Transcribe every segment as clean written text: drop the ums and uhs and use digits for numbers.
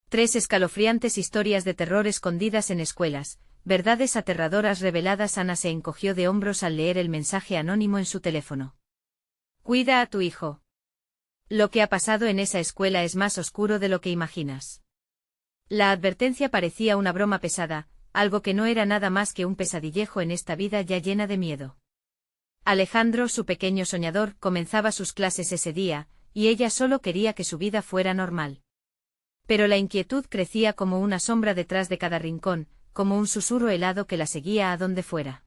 3 escalofriantes historias de terror escondidas en escuelas, verdades aterradoras reveladas. Ana se encogió de hombros al leer el mensaje anónimo en su teléfono. Cuida a tu hijo. Lo que ha pasado en esa escuela es más oscuro de lo que imaginas. La advertencia parecía una broma pesada, algo que no era nada más que un pesadillejo en esta vida ya llena de miedo. Alejandro, su pequeño soñador, comenzaba sus clases ese día, y ella solo quería que su vida fuera normal. Pero la inquietud crecía como una sombra detrás de cada rincón, como un susurro helado que la seguía a donde fuera.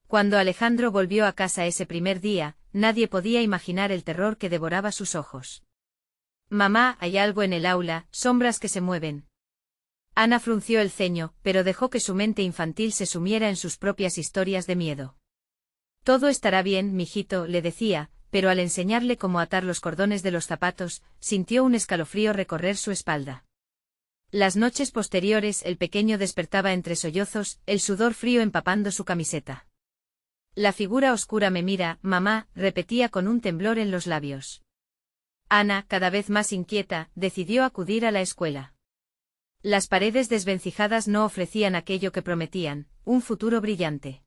Cuando Alejandro volvió a casa ese primer día, nadie podía imaginar el terror que devoraba sus ojos. Mamá, hay algo en el aula, sombras que se mueven. Ana frunció el ceño, pero dejó que su mente infantil se sumiera en sus propias historias de miedo. Todo estará bien, mijito, le decía, pero al enseñarle cómo atar los cordones de los zapatos, sintió un escalofrío recorrer su espalda. Las noches posteriores el pequeño despertaba entre sollozos, el sudor frío empapando su camiseta. La figura oscura me mira, mamá, repetía con un temblor en los labios. Ana, cada vez más inquieta, decidió acudir a la escuela. Las paredes desvencijadas no ofrecían aquello que prometían, un futuro brillante.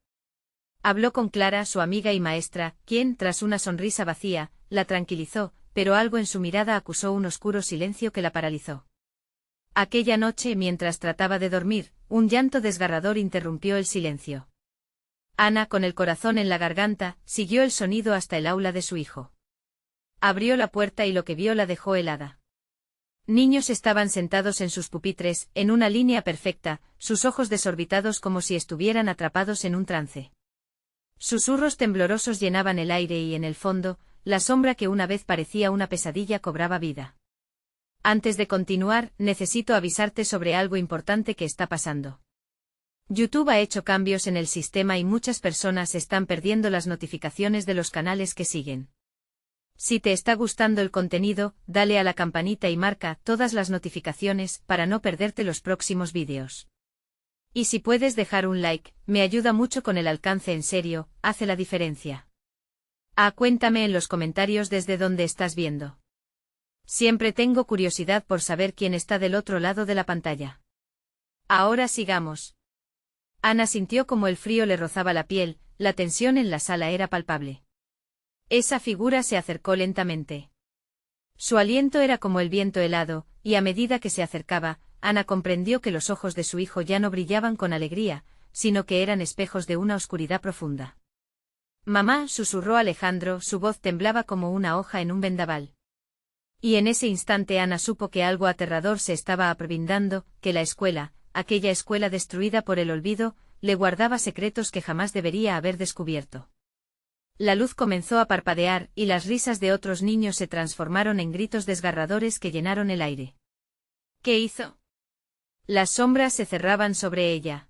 Habló con Clara, su amiga y maestra, quien, tras una sonrisa vacía, la tranquilizó, pero algo en su mirada acusó un oscuro silencio que la paralizó. Aquella noche, mientras trataba de dormir, un llanto desgarrador interrumpió el silencio. Ana, con el corazón en la garganta, siguió el sonido hasta el aula de su hijo. Abrió la puerta y lo que vio la dejó helada. Niños estaban sentados en sus pupitres, en una línea perfecta, sus ojos desorbitados como si estuvieran atrapados en un trance. Susurros temblorosos llenaban el aire y en el fondo, la sombra que una vez parecía una pesadilla cobraba vida. Antes de continuar, necesito avisarte sobre algo importante que está pasando. YouTube ha hecho cambios en el sistema y muchas personas están perdiendo las notificaciones de los canales que siguen. Si te está gustando el contenido, dale a la campanita y marca todas las notificaciones para no perderte los próximos vídeos. Y si puedes dejar un like, me ayuda mucho con el alcance, en serio, hace la diferencia. Cuéntame en los comentarios desde dónde estás viendo. Siempre tengo curiosidad por saber quién está del otro lado de la pantalla. Ahora sigamos. Ana sintió como el frío le rozaba la piel, la tensión en la sala era palpable. Esa figura se acercó lentamente. Su aliento era como el viento helado, y a medida que se acercaba, Ana comprendió que los ojos de su hijo ya no brillaban con alegría, sino que eran espejos de una oscuridad profunda. Mamá, susurró Alejandro, su voz temblaba como una hoja en un vendaval. Y en ese instante Ana supo que algo aterrador se estaba aproximando, que la escuela, aquella escuela destruida por el olvido, le guardaba secretos que jamás debería haber descubierto. La luz comenzó a parpadear y las risas de otros niños se transformaron en gritos desgarradores que llenaron el aire. ¿Qué hizo? Las sombras se cerraban sobre ella.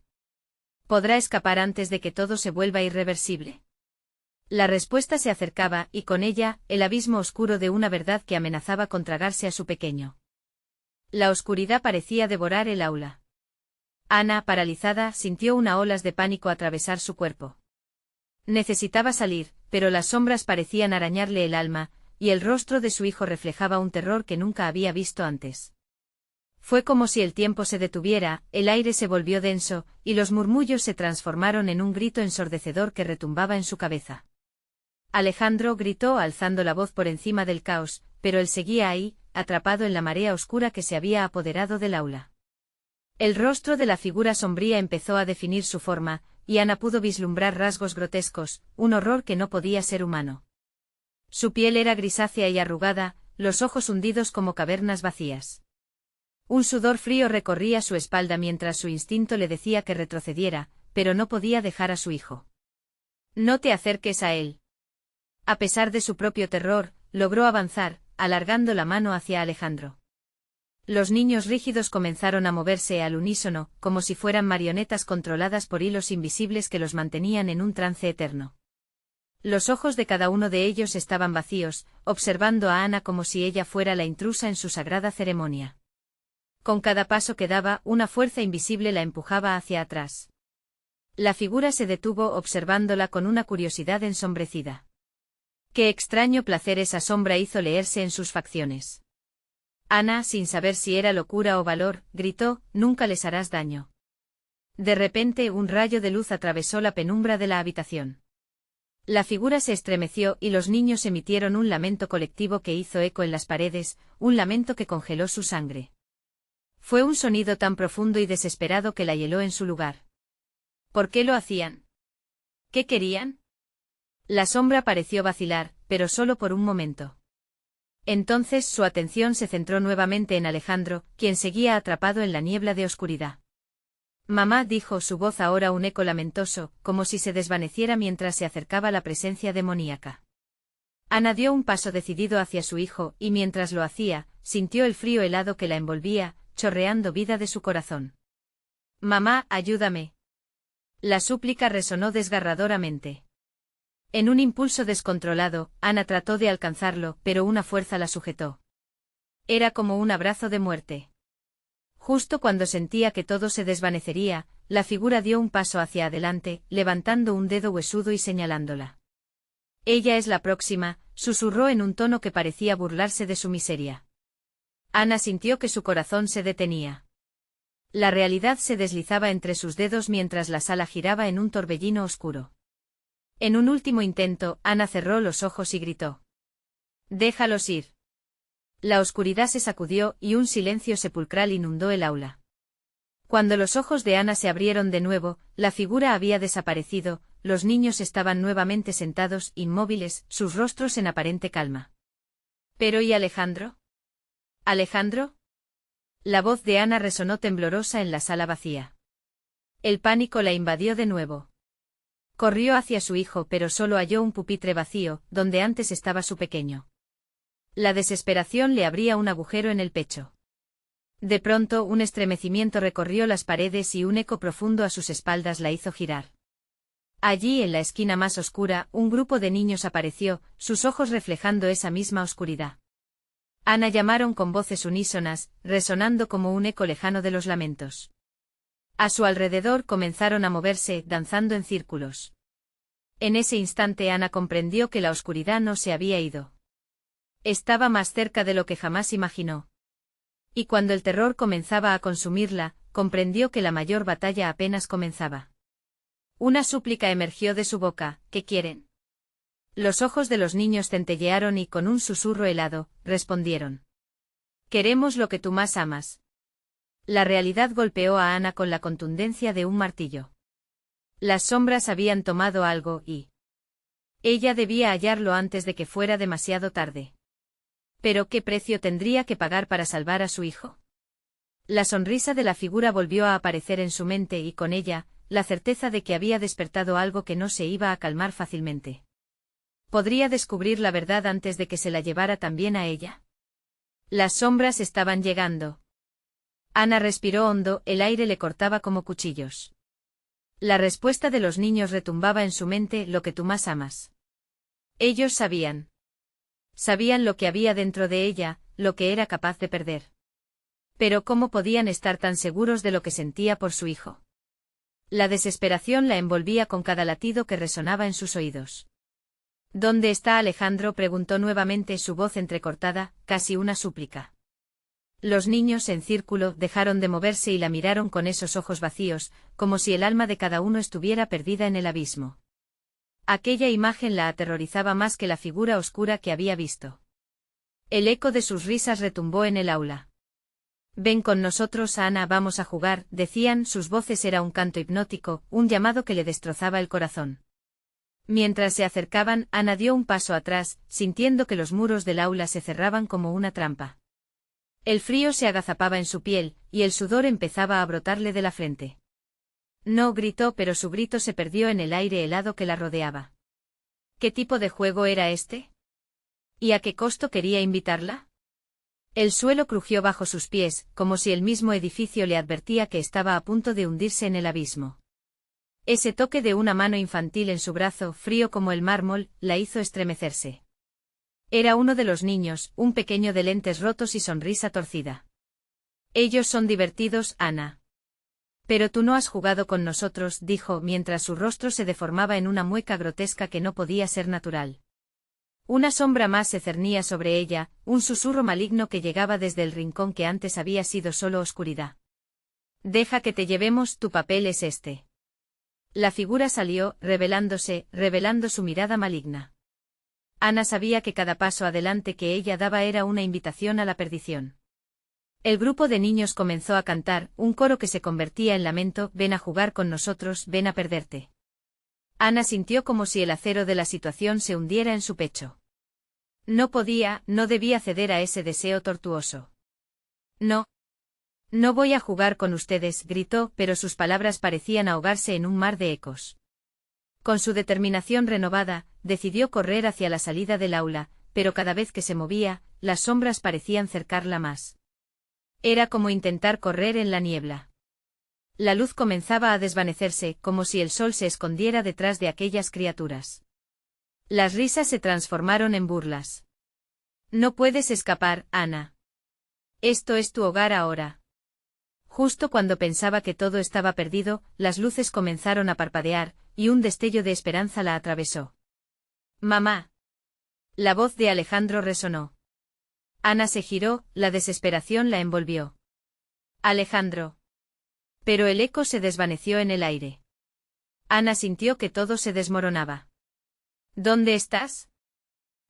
¿Podrá escapar antes de que todo se vuelva irreversible? La respuesta se acercaba y con ella, el abismo oscuro de una verdad que amenazaba con tragarse a su pequeño. La oscuridad parecía devorar el aula. Ana, paralizada, sintió una olas de pánico atravesar su cuerpo. Necesitaba salir, pero las sombras parecían arañarle el alma, y el rostro de su hijo reflejaba un terror que nunca había visto antes. Fue como si el tiempo se detuviera, el aire se volvió denso, y los murmullos se transformaron en un grito ensordecedor que retumbaba en su cabeza. Alejandro gritó alzando la voz por encima del caos, pero él seguía ahí, atrapado en la marea oscura que se había apoderado del aula. El rostro de la figura sombría empezó a definir su forma, y Ana pudo vislumbrar rasgos grotescos, un horror que no podía ser humano. Su piel era grisácea y arrugada, los ojos hundidos como cavernas vacías. Un sudor frío recorría su espalda mientras su instinto le decía que retrocediera, pero no podía dejar a su hijo. No te acerques a él. A pesar de su propio terror, logró avanzar, alargando la mano hacia Alejandro. Los niños rígidos comenzaron a moverse al unísono, como si fueran marionetas controladas por hilos invisibles que los mantenían en un trance eterno. Los ojos de cada uno de ellos estaban vacíos, observando a Ana como si ella fuera la intrusa en su sagrada ceremonia. Con cada paso que daba, una fuerza invisible la empujaba hacia atrás. La figura se detuvo observándola con una curiosidad ensombrecida. Qué extraño placer esa sombra hizo leerse en sus facciones. Ana, sin saber si era locura o valor, gritó, «Nunca les harás daño». De repente un rayo de luz atravesó la penumbra de la habitación. La figura se estremeció y los niños emitieron un lamento colectivo que hizo eco en las paredes, un lamento que congeló su sangre. Fue un sonido tan profundo y desesperado que la hieló en su lugar. ¿Por qué lo hacían? ¿Qué querían? La sombra pareció vacilar, pero solo por un momento. Entonces su atención se centró nuevamente en Alejandro, quien seguía atrapado en la niebla de oscuridad. Mamá, dijo, su voz ahora un eco lamentoso, como si se desvaneciera mientras se acercaba la presencia demoníaca. Ana dio un paso decidido hacia su hijo, y mientras lo hacía, sintió el frío helado que la envolvía, chorreando vida de su corazón. «Mamá, ayúdame». La súplica resonó desgarradoramente. En un impulso descontrolado, Ana trató de alcanzarlo, pero una fuerza la sujetó. Era como un abrazo de muerte. Justo cuando sentía que todo se desvanecería, la figura dio un paso hacia adelante, levantando un dedo huesudo y señalándola. «Ella es la próxima», susurró en un tono que parecía burlarse de su miseria. Ana sintió que su corazón se detenía. La realidad se deslizaba entre sus dedos mientras la sala giraba en un torbellino oscuro. En un último intento, Ana cerró los ojos y gritó: «Déjalos ir». La oscuridad se sacudió y un silencio sepulcral inundó el aula. Cuando los ojos de Ana se abrieron de nuevo, la figura había desaparecido, los niños estaban nuevamente sentados, inmóviles, sus rostros en aparente calma. «¿Pero y Alejandro? ¿Alejandro?». La voz de Ana resonó temblorosa en la sala vacía. El pánico la invadió de nuevo. Corrió hacia su hijo, pero solo halló un pupitre vacío, donde antes estaba su pequeño. La desesperación le abría un agujero en el pecho. De pronto un estremecimiento recorrió las paredes y un eco profundo a sus espaldas la hizo girar. Allí, en la esquina más oscura, un grupo de niños apareció, sus ojos reflejando esa misma oscuridad. Ana llamaron con voces unísonas, resonando como un eco lejano de los lamentos. A su alrededor comenzaron a moverse, danzando en círculos. En ese instante Ana comprendió que la oscuridad no se había ido. Estaba más cerca de lo que jamás imaginó. Y cuando el terror comenzaba a consumirla, comprendió que la mayor batalla apenas comenzaba. Una súplica emergió de su boca: «¿Qué quieren?». Los ojos de los niños centellearon y con un susurro helado, respondieron: «Queremos lo que tú más amas». La realidad golpeó a Ana con la contundencia de un martillo. Las sombras habían tomado algo y ella debía hallarlo antes de que fuera demasiado tarde. ¿Pero qué precio tendría que pagar para salvar a su hijo? La sonrisa de la figura volvió a aparecer en su mente y con ella, la certeza de que había despertado algo que no se iba a calmar fácilmente. ¿Podría descubrir la verdad antes de que se la llevara también a ella? Las sombras estaban llegando. Ana respiró hondo, el aire le cortaba como cuchillos. La respuesta de los niños retumbaba en su mente: «Lo que tú más amas». Ellos sabían. Sabían lo que había dentro de ella, lo que era capaz de perder. Pero ¿cómo podían estar tan seguros de lo que sentía por su hijo? La desesperación la envolvía con cada latido que resonaba en sus oídos. «¿Dónde está Alejandro?», preguntó nuevamente, su voz entrecortada, casi una súplica. Los niños en círculo dejaron de moverse y la miraron con esos ojos vacíos, como si el alma de cada uno estuviera perdida en el abismo. Aquella imagen la aterrorizaba más que la figura oscura que había visto. El eco de sus risas retumbó en el aula. «Ven con nosotros, Ana, vamos a jugar», decían, sus voces era un canto hipnótico, un llamado que le destrozaba el corazón. Mientras se acercaban, Ana dio un paso atrás, sintiendo que los muros del aula se cerraban como una trampa. El frío se agazapaba en su piel, y el sudor empezaba a brotarle de la frente. «No», gritó, pero su grito se perdió en el aire helado que la rodeaba. ¿Qué tipo de juego era este? ¿Y a qué costo quería invitarla? El suelo crujió bajo sus pies, como si el mismo edificio le advertía que estaba a punto de hundirse en el abismo. Ese toque de una mano infantil en su brazo, frío como el mármol, la hizo estremecerse. Era uno de los niños, un pequeño de lentes rotos y sonrisa torcida. «Ellos son divertidos, Ana». «Pero tú no has jugado con nosotros», dijo, mientras su rostro se deformaba en una mueca grotesca que no podía ser natural. Una sombra más se cernía sobre ella, un susurro maligno que llegaba desde el rincón que antes había sido solo oscuridad. Deja que te llevemos, tu papel es este. La figura salió, revelando su mirada maligna. Ana sabía que cada paso adelante que ella daba era una invitación a la perdición. El grupo de niños comenzó a cantar, un coro que se convertía en lamento: ven a jugar con nosotros, ven a perderte. Ana sintió como si el acero de la situación se hundiera en su pecho. No debía ceder a ese deseo tortuoso. No. No voy a jugar con ustedes, gritó, pero sus palabras parecían ahogarse en un mar de ecos. Con su determinación renovada, decidió correr hacia la salida del aula, pero cada vez que se movía, las sombras parecían cercarla más. Era como intentar correr en la niebla. La luz comenzaba a desvanecerse, como si el sol se escondiera detrás de aquellas criaturas. Las risas se transformaron en burlas. No puedes escapar, Ana. Esto es tu hogar ahora. Justo cuando pensaba que todo estaba perdido, las luces comenzaron a parpadear, y un destello de esperanza la atravesó. Mamá. La voz de Alejandro resonó. Ana se giró, la desesperación la envolvió. Alejandro. Pero el eco se desvaneció en el aire. Ana sintió que todo se desmoronaba. ¿Dónde estás?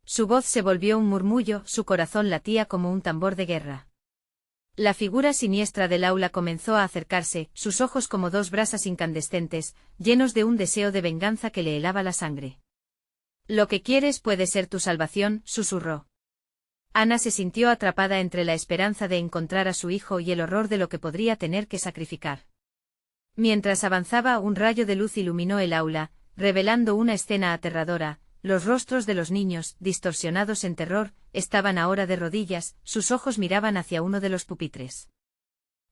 Su voz se volvió un murmullo, su corazón latía como un tambor de guerra. La figura siniestra del aula comenzó a acercarse, sus ojos como dos brasas incandescentes, llenos de un deseo de venganza que le helaba la sangre. Lo que quieres puede ser tu salvación, susurró. Ana se sintió atrapada entre la esperanza de encontrar a su hijo y el horror de lo que podría tener que sacrificar. Mientras avanzaba, un rayo de luz iluminó el aula, revelando una escena aterradora. Los rostros de los niños, distorsionados en terror, estaban ahora de rodillas, sus ojos miraban hacia uno de los pupitres.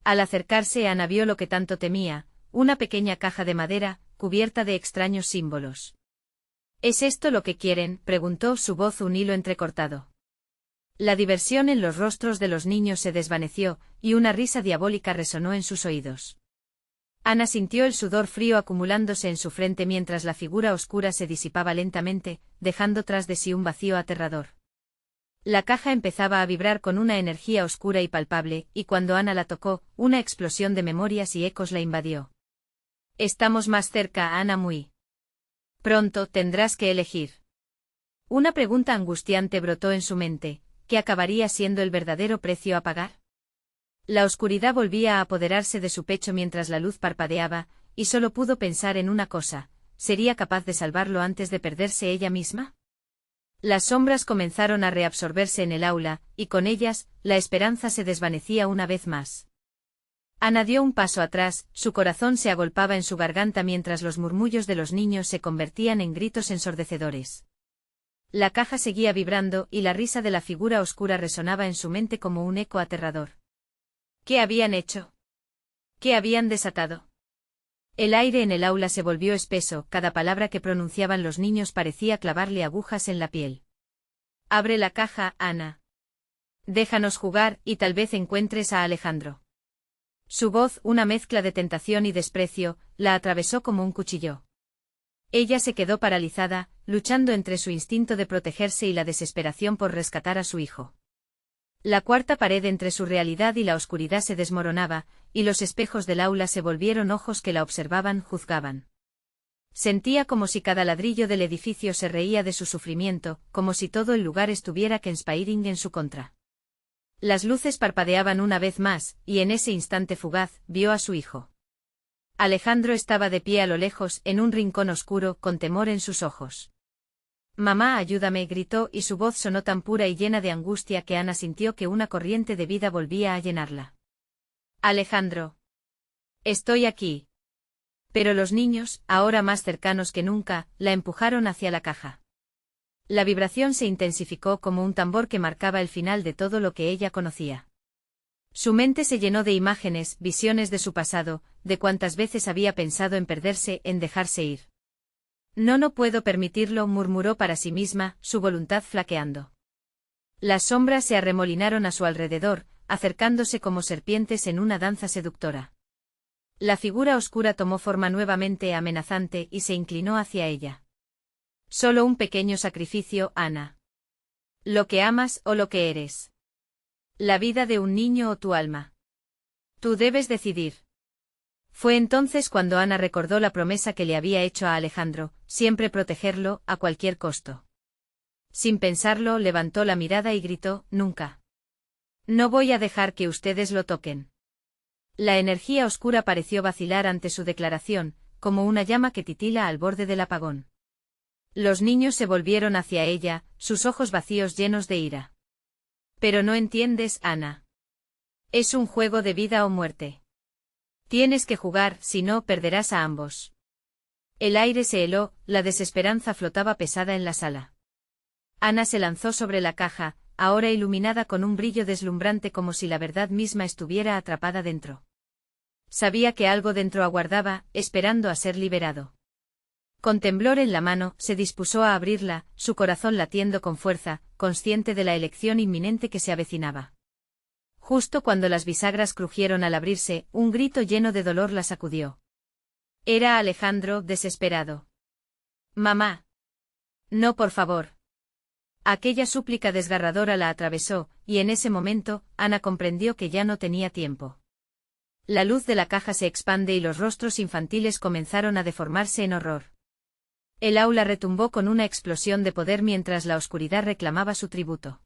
Al acercarse, Ana vio lo que tanto temía, una pequeña caja de madera, cubierta de extraños símbolos. ¿Es esto lo que quieren?, preguntó, su voz un hilo entrecortado. La diversión en los rostros de los niños se desvaneció, y una risa diabólica resonó en sus oídos. Ana sintió el sudor frío acumulándose en su frente mientras la figura oscura se disipaba lentamente, dejando tras de sí un vacío aterrador. La caja empezaba a vibrar con una energía oscura y palpable, y cuando Ana la tocó, una explosión de memorias y ecos la invadió. Estamos más cerca, Ana, muy pronto tendrás que elegir. Una pregunta angustiante brotó en su mente: ¿qué acabaría siendo el verdadero precio a pagar? La oscuridad volvía a apoderarse de su pecho mientras la luz parpadeaba, y solo pudo pensar en una cosa: ¿sería capaz de salvarlo antes de perderse ella misma? Las sombras comenzaron a reabsorberse en el aula, y con ellas, la esperanza se desvanecía una vez más. Ana dio un paso atrás, su corazón se agolpaba en su garganta mientras los murmullos de los niños se convertían en gritos ensordecedores. La caja seguía vibrando, y la risa de la figura oscura resonaba en su mente como un eco aterrador. ¿Qué habían hecho? ¿Qué habían desatado? El aire en el aula se volvió espeso, cada palabra que pronunciaban los niños parecía clavarle agujas en la piel. Abre la caja, Ana. Déjanos jugar, y tal vez encuentres a Alejandro. Su voz, una mezcla de tentación y desprecio, la atravesó como un cuchillo. Ella se quedó paralizada, luchando entre su instinto de protegerse y la desesperación por rescatar a su hijo. La cuarta pared entre su realidad y la oscuridad se desmoronaba, y los espejos del aula se volvieron ojos que la observaban, juzgaban. Sentía como si cada ladrillo del edificio se reía de su sufrimiento, como si todo el lugar estuviera conspiring en su contra. Las luces parpadeaban una vez más, y en ese instante fugaz, vio a su hijo. Alejandro estaba de pie a lo lejos, en un rincón oscuro, con temor en sus ojos. «Mamá, ayúdame», gritó, y su voz sonó tan pura y llena de angustia que Ana sintió que una corriente de vida volvía a llenarla. «Alejandro. Estoy aquí». Pero los niños, ahora más cercanos que nunca, la empujaron hacia la caja. La vibración se intensificó como un tambor que marcaba el final de todo lo que ella conocía. Su mente se llenó de imágenes, visiones de su pasado, de cuántas veces había pensado en perderse, en dejarse ir. No puedo permitirlo», murmuró para sí misma, su voluntad flaqueando. Las sombras se arremolinaron a su alrededor, acercándose como serpientes en una danza seductora. La figura oscura tomó forma nuevamente amenazante y se inclinó hacia ella. «Solo un pequeño sacrificio, Ana». Lo que amas o lo que eres. La vida de un niño o tu alma. Tú debes decidir. Fue entonces cuando Ana recordó la promesa que le había hecho a Alejandro, siempre protegerlo, a cualquier costo. Sin pensarlo, levantó la mirada y gritó, nunca. No voy a dejar que ustedes lo toquen. La energía oscura pareció vacilar ante su declaración, como una llama que titila al borde del apagón. Los niños se volvieron hacia ella, sus ojos vacíos llenos de ira. Pero no entiendes, Ana. Es un juego de vida o muerte. Tienes que jugar, si no, perderás a ambos. El aire se heló, la desesperanza flotaba pesada en la sala. Ana se lanzó sobre la caja, ahora iluminada con un brillo deslumbrante como si la verdad misma estuviera atrapada dentro. Sabía que algo dentro aguardaba, esperando a ser liberado. Con temblor en la mano, se dispuso a abrirla, su corazón latiendo con fuerza, consciente de la elección inminente que se avecinaba. Justo cuando las bisagras crujieron al abrirse, un grito lleno de dolor la sacudió. Era Alejandro, desesperado. Mamá. No, por favor. Aquella súplica desgarradora la atravesó, y en ese momento, Ana comprendió que ya no tenía tiempo. La luz de la caja se expande y los rostros infantiles comenzaron a deformarse en horror. El aula retumbó con una explosión de poder mientras la oscuridad reclamaba su tributo.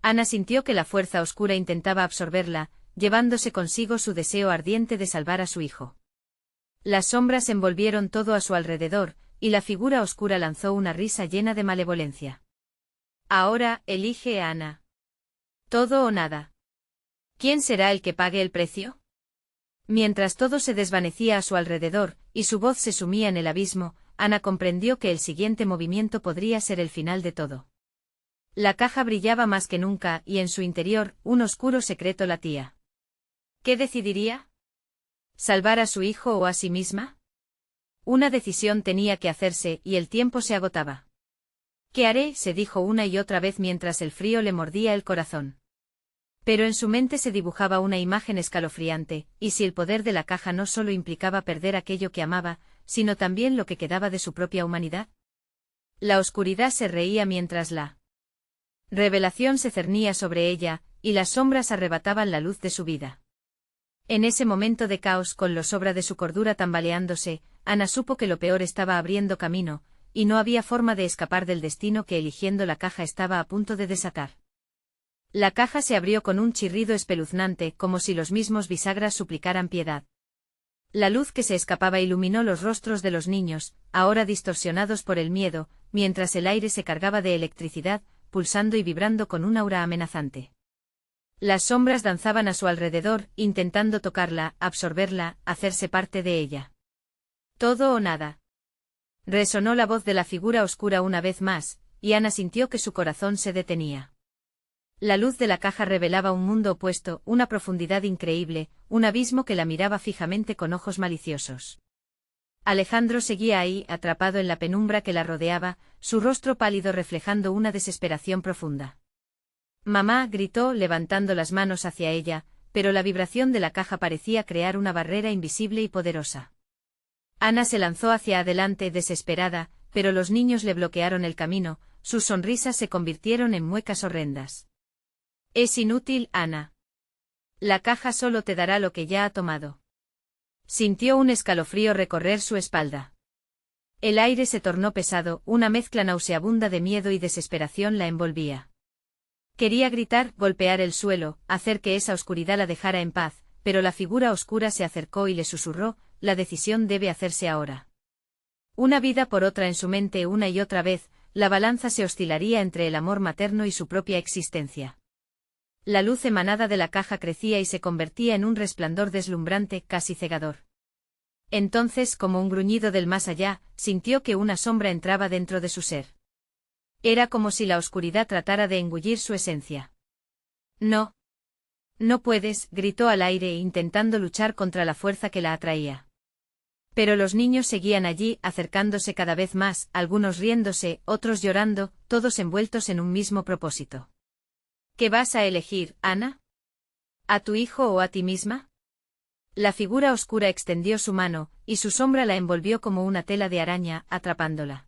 Ana sintió que la fuerza oscura intentaba absorberla, llevándose consigo su deseo ardiente de salvar a su hijo. Las sombras envolvieron todo a su alrededor, y la figura oscura lanzó una risa llena de malevolencia. Ahora, elige a Ana. Todo o nada. ¿Quién será el que pague el precio? Mientras todo se desvanecía a su alrededor, y su voz se sumía en el abismo, Ana comprendió que el siguiente movimiento podría ser el final de todo. La caja brillaba más que nunca, y en su interior, un oscuro secreto latía. ¿Qué decidiría? ¿Salvar a su hijo o a sí misma? Una decisión tenía que hacerse, y el tiempo se agotaba. ¿Qué haré?, se dijo una y otra vez mientras el frío le mordía el corazón. Pero en su mente se dibujaba una imagen escalofriante, y si el poder de la caja no solo implicaba perder aquello que amaba, sino también lo que quedaba de su propia humanidad. La oscuridad se reía mientras la revelación se cernía sobre ella, y las sombras arrebataban la luz de su vida. En ese momento de caos, con lo sobra de su cordura tambaleándose, Ana supo que lo peor estaba abriendo camino, y no había forma de escapar del destino que eligiendo la caja estaba a punto de desatar. La caja se abrió con un chirrido espeluznante, como si los mismos bisagras suplicaran piedad. La luz que se escapaba iluminó los rostros de los niños, ahora distorsionados por el miedo, mientras el aire se cargaba de electricidad, pulsando y vibrando con un aura amenazante. Las sombras danzaban a su alrededor, intentando tocarla, absorberla, hacerse parte de ella. Todo o nada. Resonó la voz de la figura oscura una vez más, y Ana sintió que su corazón se detenía. La luz de la caja revelaba un mundo opuesto, una profundidad increíble, un abismo que la miraba fijamente con ojos maliciosos. Alejandro seguía ahí, atrapado en la penumbra que la rodeaba, su rostro pálido reflejando una desesperación profunda. Mamá, gritó, levantando las manos hacia ella, pero la vibración de la caja parecía crear una barrera invisible y poderosa. Ana se lanzó hacia adelante desesperada, pero los niños le bloquearon el camino, sus sonrisas se convirtieron en muecas horrendas. Es inútil, Ana. La caja solo te dará lo que ya ha tomado. Sintió un escalofrío recorrer su espalda. El aire se tornó pesado, una mezcla nauseabunda de miedo y desesperación la envolvía. Quería gritar, golpear el suelo, hacer que esa oscuridad la dejara en paz, pero la figura oscura se acercó y le susurró, la decisión debe hacerse ahora. Una vida por otra en su mente una y otra vez, la balanza se oscilaría entre el amor materno y su propia existencia. La luz emanada de la caja crecía y se convertía en un resplandor deslumbrante, casi cegador. Entonces, como un gruñido del más allá, sintió que una sombra entraba dentro de su ser. Era como si la oscuridad tratara de engullir su esencia. No. No puedes, gritó al aire intentando luchar contra la fuerza que la atraía. Pero los niños seguían allí, acercándose cada vez más, algunos riéndose, otros llorando, todos envueltos en un mismo propósito. ¿Qué vas a elegir, Ana? ¿A tu hijo o a ti misma? La figura oscura extendió su mano, y su sombra la envolvió como una tela de araña, atrapándola.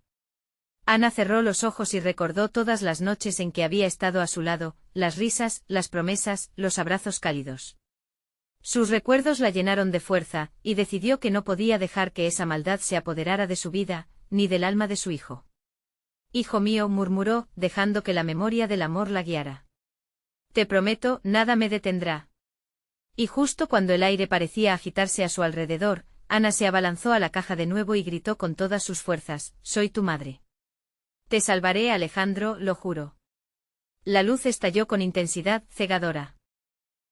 Ana cerró los ojos y recordó todas las noches en que había estado a su lado, las risas, las promesas, los abrazos cálidos. Sus recuerdos la llenaron de fuerza, y decidió que no podía dejar que esa maldad se apoderara de su vida, ni del alma de su hijo. «Hijo mío», murmuró, dejando que la memoria del amor la guiara. «Te prometo, nada me detendrá». Y justo cuando el aire parecía agitarse a su alrededor, Ana se abalanzó a la caja de nuevo y gritó con todas sus fuerzas: «Soy tu madre. Te salvaré, Alejandro, lo juro». La luz estalló con intensidad cegadora.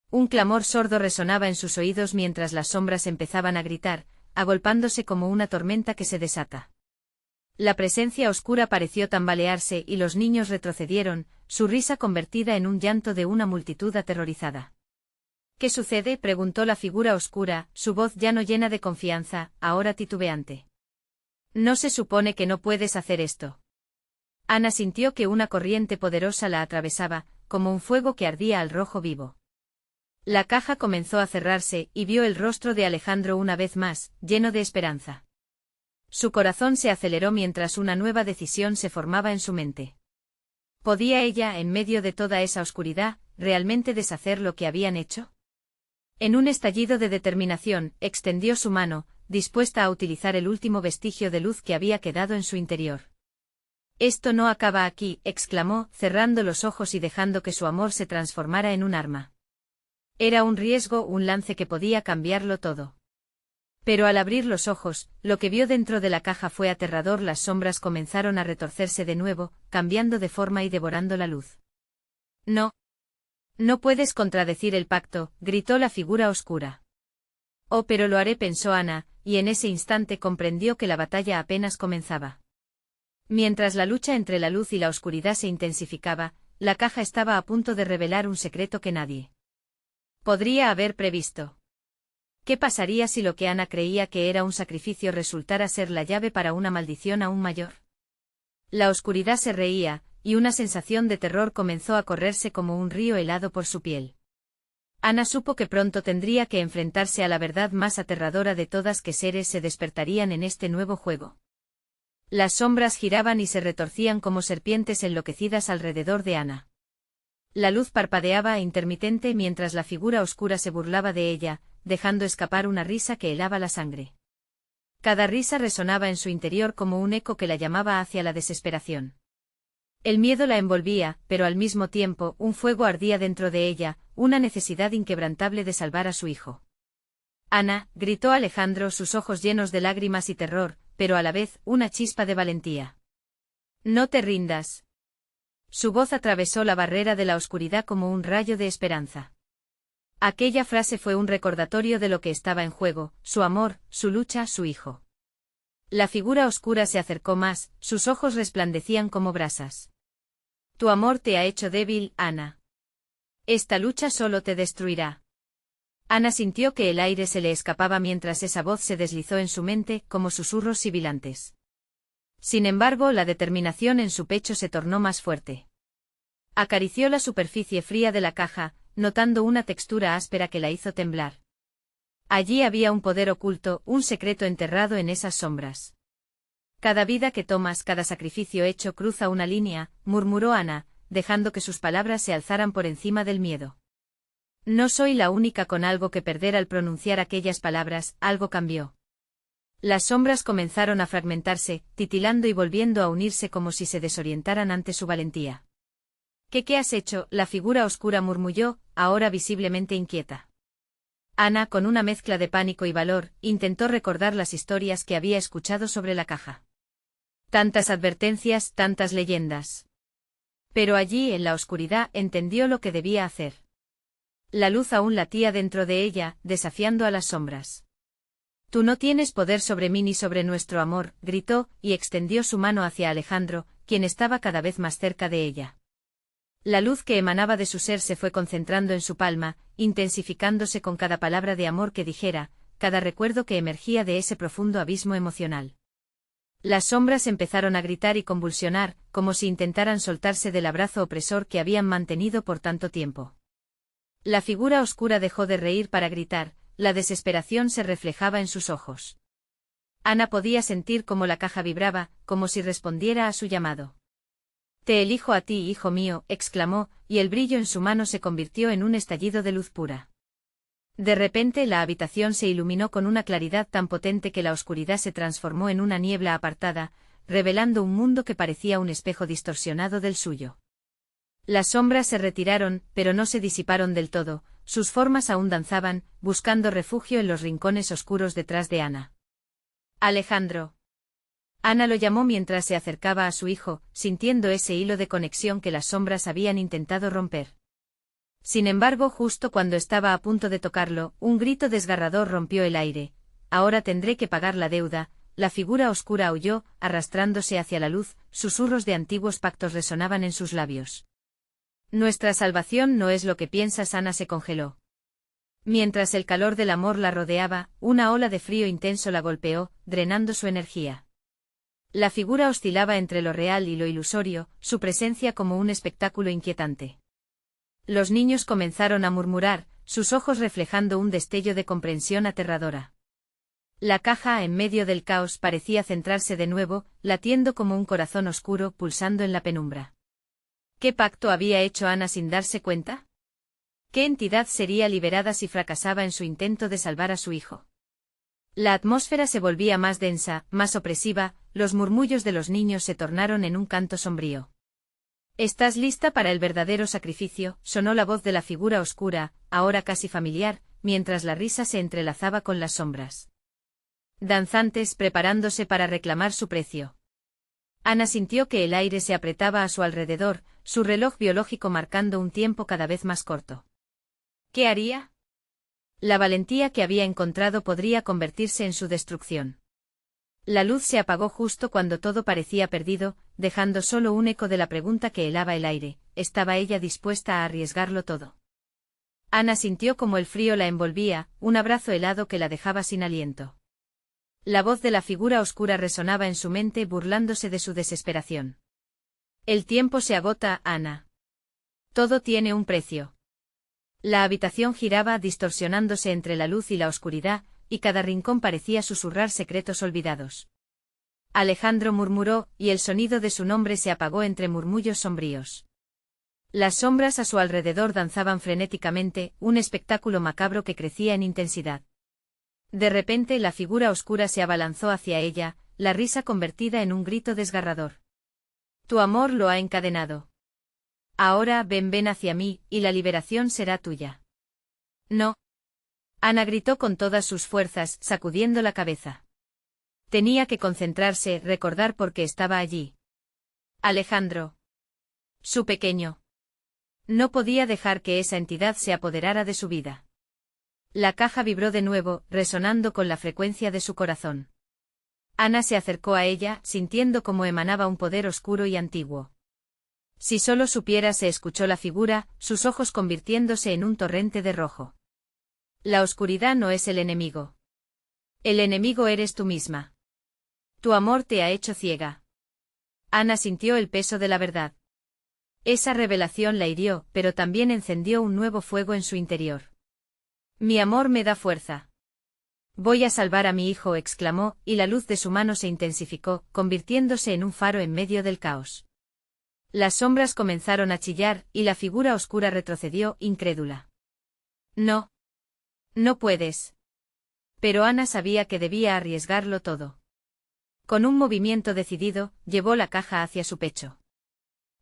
Un clamor sordo resonaba en sus oídos mientras las sombras empezaban a gritar, agolpándose como una tormenta que se desata. La presencia oscura pareció tambalearse y los niños retrocedieron, su risa convertida en un llanto de una multitud aterrorizada. «¿Qué sucede?», preguntó la figura oscura, su voz ya no llena de confianza, ahora titubeante. «¿No se supone que no puedes hacer esto?». Ana sintió que una corriente poderosa la atravesaba, como un fuego que ardía al rojo vivo. La caja comenzó a cerrarse y vio el rostro de Alejandro una vez más, lleno de esperanza. Su corazón se aceleró mientras una nueva decisión se formaba en su mente. ¿Podía ella, en medio de toda esa oscuridad, realmente deshacer lo que habían hecho? En un estallido de determinación, extendió su mano, dispuesta a utilizar el último vestigio de luz que había quedado en su interior. «Esto no acaba aquí», exclamó, cerrando los ojos y dejando que su amor se transformara en un arma. Era un riesgo, un lance que podía cambiarlo todo. Pero al abrir los ojos, lo que vio dentro de la caja fue aterrador. Las sombras comenzaron a retorcerse de nuevo, cambiando de forma y devorando la luz. «No. No puedes contradecir el pacto», gritó la figura oscura. «Oh, pero lo haré», pensó Ana, y en ese instante comprendió que la batalla apenas comenzaba. Mientras la lucha entre la luz y la oscuridad se intensificaba, la caja estaba a punto de revelar un secreto que nadie podría haber previsto. ¿Qué pasaría si lo que Ana creía que era un sacrificio resultara ser la llave para una maldición aún mayor? La oscuridad se reía, y una sensación de terror comenzó a correrse como un río helado por su piel. Ana supo que pronto tendría que enfrentarse a la verdad más aterradora de todas: que seres se despertarían en este nuevo juego. Las sombras giraban y se retorcían como serpientes enloquecidas alrededor de Ana. La luz parpadeaba intermitente mientras la figura oscura se burlaba de ella, dejando escapar una risa que helaba la sangre. Cada risa resonaba en su interior como un eco que la llamaba hacia la desesperación. El miedo la envolvía, pero al mismo tiempo un fuego ardía dentro de ella, una necesidad inquebrantable de salvar a su hijo. «Ana», gritó Alejandro, sus ojos llenos de lágrimas y terror, pero a la vez una chispa de valentía. «No te rindas». Su voz atravesó la barrera de la oscuridad como un rayo de esperanza. Aquella frase fue un recordatorio de lo que estaba en juego: su amor, su lucha, su hijo. La figura oscura se acercó más, sus ojos resplandecían como brasas. «Tu amor te ha hecho débil, Ana. Esta lucha solo te destruirá». Ana sintió que el aire se le escapaba mientras esa voz se deslizó en su mente, como susurros sibilantes. Sin embargo, la determinación en su pecho se tornó más fuerte. Acarició la superficie fría de la caja, notando una textura áspera que la hizo temblar. Allí había un poder oculto, un secreto enterrado en esas sombras. «Cada vida que tomas, cada sacrificio hecho cruza una línea», murmuró Ana, dejando que sus palabras se alzaran por encima del miedo. «No soy la única con algo que perder». Al pronunciar aquellas palabras, algo cambió. Las sombras comenzaron a fragmentarse, titilando y volviendo a unirse como si se desorientaran ante su valentía. ¿Qué has hecho?», la figura oscura murmulló, ahora visiblemente inquieta. Ana, con una mezcla de pánico y valor, intentó recordar las historias que había escuchado sobre la caja. Tantas advertencias, tantas leyendas. Pero allí, en la oscuridad, entendió lo que debía hacer. La luz aún latía dentro de ella, desafiando a las sombras. «Tú no tienes poder sobre mí ni sobre nuestro amor», gritó, y extendió su mano hacia Alejandro, quien estaba cada vez más cerca de ella. La luz que emanaba de su ser se fue concentrando en su palma, intensificándose con cada palabra de amor que dijera, cada recuerdo que emergía de ese profundo abismo emocional. Las sombras empezaron a gritar y convulsionar, como si intentaran soltarse del abrazo opresor que habían mantenido por tanto tiempo. La figura oscura dejó de reír para gritar, la desesperación se reflejaba en sus ojos. Ana podía sentir cómo la caja vibraba, como si respondiera a su llamado. «Te elijo a ti, hijo mío», exclamó, y el brillo en su mano se convirtió en un estallido de luz pura. De repente la habitación se iluminó con una claridad tan potente que la oscuridad se transformó en una niebla apartada, revelando un mundo que parecía un espejo distorsionado del suyo. Las sombras se retiraron, pero no se disiparon del todo, sus formas aún danzaban, buscando refugio en los rincones oscuros detrás de Ana. «Alejandro». Ana lo llamó mientras se acercaba a su hijo, sintiendo ese hilo de conexión que las sombras habían intentado romper. Sin embargo, justo cuando estaba a punto de tocarlo, un grito desgarrador rompió el aire. «Ahora tendré que pagar la deuda». La figura oscura aulló, arrastrándose hacia la luz, susurros de antiguos pactos resonaban en sus labios. «Nuestra salvación no es lo que piensas». Ana se congeló. Mientras el calor del amor la rodeaba, una ola de frío intenso la golpeó, drenando su energía. La figura oscilaba entre lo real y lo ilusorio, su presencia como un espectáculo inquietante. Los niños comenzaron a murmurar, sus ojos reflejando un destello de comprensión aterradora. La caja en medio del caos parecía centrarse de nuevo, latiendo como un corazón oscuro pulsando en la penumbra. ¿Qué pacto había hecho Ana sin darse cuenta? ¿Qué entidad sería liberada si fracasaba en su intento de salvar a su hijo? La atmósfera se volvía más densa, más opresiva, los murmullos de los niños se tornaron en un canto sombrío. «¿Estás lista para el verdadero sacrificio?», sonó la voz de la figura oscura, ahora casi familiar, mientras la risa se entrelazaba con las sombras. Danzantes preparándose para reclamar su precio. Ana sintió que el aire se apretaba a su alrededor, su reloj biológico marcando un tiempo cada vez más corto. ¿Qué haría? La valentía que había encontrado podría convertirse en su destrucción. La luz se apagó justo cuando todo parecía perdido, dejando solo un eco de la pregunta que helaba el aire: ¿estaba ella dispuesta a arriesgarlo todo? Ana sintió como el frío la envolvía, un abrazo helado que la dejaba sin aliento. La voz de la figura oscura resonaba en su mente burlándose de su desesperación. «El tiempo se agota, Ana. Todo tiene un precio». La habitación giraba distorsionándose entre la luz y la oscuridad, y cada rincón parecía susurrar secretos olvidados. Alejandro murmuró, y el sonido de su nombre se apagó entre murmullos sombríos. Las sombras a su alrededor danzaban frenéticamente, un espectáculo macabro que crecía en intensidad. De repente la figura oscura se abalanzó hacia ella, la risa convertida en un grito desgarrador. «Tu amor lo ha encadenado. Ahora ven hacia mí, y la liberación será tuya». «No». Ana gritó con todas sus fuerzas, sacudiendo la cabeza. Tenía que concentrarse, recordar por qué estaba allí. Alejandro. Su pequeño. No podía dejar que esa entidad se apoderara de su vida. La caja vibró de nuevo, resonando con la frecuencia de su corazón. Ana se acercó a ella, sintiendo cómo emanaba un poder oscuro y antiguo. Si solo supiera, se escuchó la figura, sus ojos convirtiéndose en un torrente de rojo. La oscuridad no es el enemigo. El enemigo eres tú misma. Tu amor te ha hecho ciega. Ana sintió el peso de la verdad. Esa revelación la hirió, pero también encendió un nuevo fuego en su interior. Mi amor me da fuerza. Voy a salvar a mi hijo, exclamó, y la luz de su mano se intensificó, convirtiéndose en un faro en medio del caos. Las sombras comenzaron a chillar, y la figura oscura retrocedió, incrédula. No. No puedes. Pero Ana sabía que debía arriesgarlo todo. Con un movimiento decidido, llevó la caja hacia su pecho.